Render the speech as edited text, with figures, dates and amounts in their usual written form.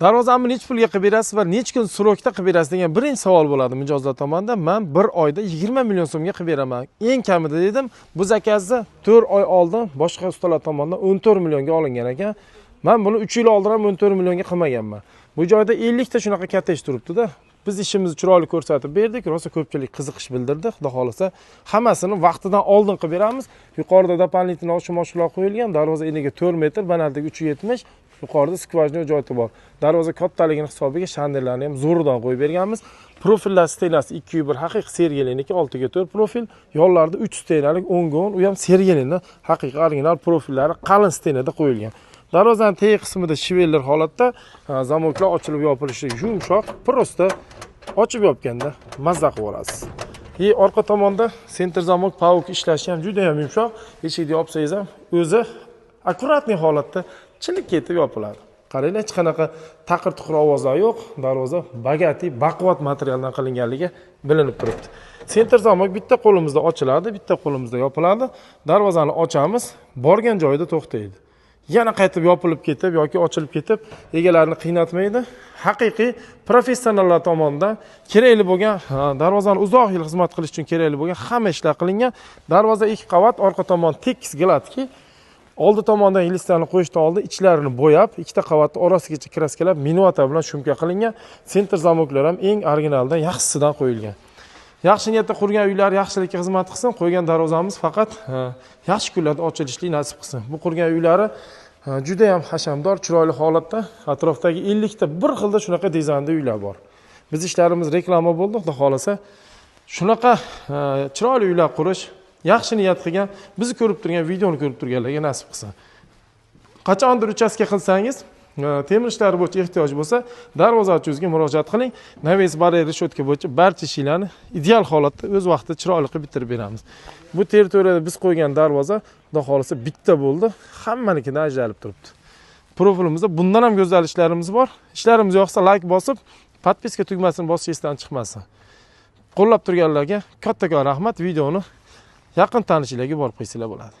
Darvozamni nech pulga qilib berasiz va nech kun srokda qilib berasiz degan birinchi savol bo'ladi mijozlar tomonidan. Men 1 oyda 20 million so'mga qilib beraman. Eng kamida dedim, bu zakazda 4 oy oldin boshqa ustalar tomonidan 14 millionga olingan ekan. Men buni 3 yil oldin ham 14 millionga qilmaganman. Bu joyda 50 ta shunaqa katta ish turibdi-da. Biz ishimizni chiroyli ko'rsatib berdik, rosa ko'pchilik qiziqish bildirdi. Xudo xolasa, hammasini vaqtidan oldin qilib beramiz. Yuqorida doполнительный oshma-oshlar qo'yilgan, darvoza eniga 4 metr, balandligi 370. Yuqorida skvajnoy joyi bor. Darvoza kattaligini hisobiga shandellarni ham zo'ridan qo'yib berganmiz. Profillar stenasi 2.1 haqiqiy sergeliniki 6.4 profil, yonlarida 3 stenalik 10 u ham sergelini haqiqiy original profillari qalin stenada qo'yilgan. Darvozaning tegi qismida shiveller holatda, zamoklar ochilib yopilishi yumshoq, prosta ochib yopganda mazza qilib olasiz. Orqa tomonda center zamok pauk ishlashi ham juda ham yumshoq. Eshikni yopsangiz ham o'zi akkuratniy holatda chilik ketib yopiladi. Qaranglar, hech qanaqa taqir-tuqir ovozlar yo'q. Darvoza bagati, baquvvat materialdan qilinganligi bilinib turibdi. Center zamok bitta qo'limizda ochiladi, bitta qo'limizda yopiladi. Darvozani ochamiz, borgan joyida to'xtaydi. Yana qaytib yopilib ketib yoki ochilib ketib, egalarni qiynatmaydi. Haqiqiy professionallar tomonidan kerakli bo'lgan, darvozani uzoq yil xizmat qilish uchun kerakli bo'lgan hamma ishlar qilingan. Darvoza 2 qavat, orqa tomon tekis gladki. Oldi tomondan listlarni qo'yishdan oldin ichlarini bo'yab, ikkita qavatni orasigacha kraskalab, minuata bilan shumka qilingan. Center zamoklar ham eng originaldan yaxshisidan qo'yilgan. Yaxshi niyatda qurgan uylar yaxshilikka xizmat qilsin, qo'ygan darvozamiz faqat yaxshi kunlarda ochilishlik nasib qilsin. Bu qurgan uylari juda ham hashamdor, chiroyli holatda, atrofdagi 50 ta bir xilda shunaqa dizaynda uylar bor. Biz ishlarimiz reklama bo'ldi, xudo xolasa. Shunaqa chiroyli uylar qurish, yaxshi niyat qilgan, bizni ko'rib turgan, videoni ko'rib turganlarga nasib qilsin. Qachondir uchastka qilsangiz, temir ishlari bo'yicha ehtiyoj bo'lsa, darvozachingizga murojaat qiling. Naves baryer reshotka bo'yicha barcha ishlarni ideal holatda o'z vaqtida chiroyli qilib bitirib beramiz. Bu territoriyada biz qo'ygan darvoza, xudo xolasa, bitta bo'ldi, hammanikidan ajralib turibdi. Profilimizda bundan ham go'zal ishlarimiz bor. Ishlarimiz yoqsa like bosib, podpiska tugmasini bosish esdan chiqmasin. Qo'llab turganlarga kattakon rahmat. Videoni yaqin tanishlarga borib qo'ysanglar bo'ladi.